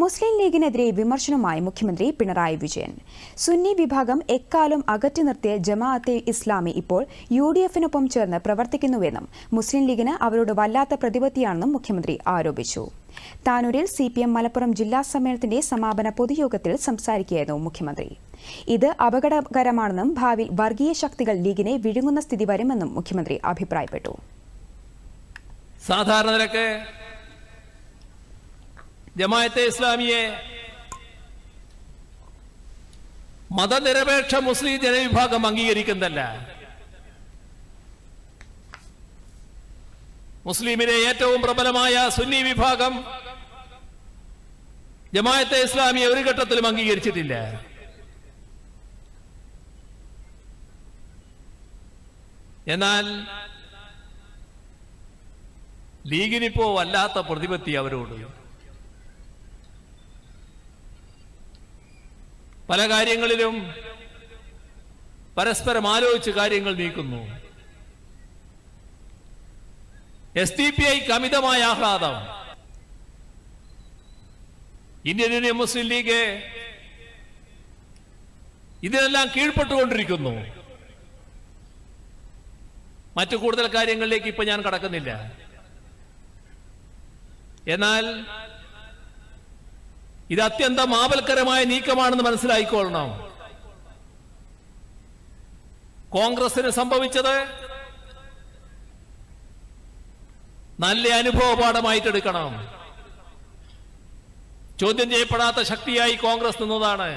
മുസ്ലിം ലീഗിനെതിരെ വിമർശനവുമായി മുഖ്യമന്ത്രി പിണറായി വിജയൻ. സുന്നി വിഭാഗം എക്കാലം അകറ്റി നിർത്തിയ ജമാഅത്തെ ഇസ്ലാമി ഇപ്പോൾ UDF-നൊപ്പം ചേർന്ന് പ്രവർത്തിക്കുന്നുവെന്നും മുസ്ലിം ലീഗിന് അവരോട് വല്ലാത്ത പ്രതിപത്തിയാണെന്നും മുഖ്യമന്ത്രി ആരോപിച്ചു. താനൂരിൽ CPM മലപ്പുറം ജില്ലാ സമ്മേളനത്തിന്റെ സമാപന പൊതുയോഗത്തിൽ സംസാരിക്കുകയായിരുന്നു മുഖ്യമന്ത്രി. ഇത് അപകടകരമാണെന്നും ഭാവിയിൽ വർഗീയ ശക്തികൾ ലീഗിനെ വിഴുങ്ങുന്ന സ്ഥിതി വരുമെന്നും മുഖ്യമന്ത്രി അഭിപ്രായപ്പെട്ടു. സാധാരണ നിലക്ക് ജമാഅത്തെ ഇസ്ലാമിയെ മതനിരപേക്ഷ മുസ്ലിം ജനവിഭാഗം അംഗീകരിക്കുന്നതല്ല. മുസ്ലിമിലെ ഏറ്റവും പ്രബലമായ സുന്നി വിഭാഗം ജമാഅത്തെ ഇസ്ലാമിയെ ഒരു ഘട്ടത്തിലും അംഗീകരിച്ചിട്ടില്ല. എന്നാൽ ലീഗിനിപ്പോ വല്ലാത്ത പ്രതിപത്തി അവരോട്. പല കാര്യങ്ങളിലും പരസ്പരം ആലോചിച്ച് കാര്യങ്ങൾ നീക്കുന്നു. SDPIക്ക് അമിതമായ ആഹ്ലാദം. ഇന്ത്യൻ യൂണിയൻ മുസ്ലിം ലീഗ് ഇതിനെല്ലാം കീഴ്പ്പെട്ടുകൊണ്ടിരിക്കുന്നു. മറ്റു കൂടുതൽ കാര്യങ്ങളിലേക്ക് ഇപ്പൊ ഞാൻ കടക്കുന്നില്ല. എന്നാൽ ഇത് അത്യന്തം ആപൽക്കരമായ നീക്കമാണെന്ന് മനസ്സിലായിക്കൊള്ളണം. കോൺഗ്രസിന് സംഭവിച്ചത് നല്ല അനുഭവപാഠമായിട്ടെടുക്കണം. ചോദ്യം ചെയ്യപ്പെടാത്ത ശക്തിയായി കോൺഗ്രസ് നിന്നതാണ്.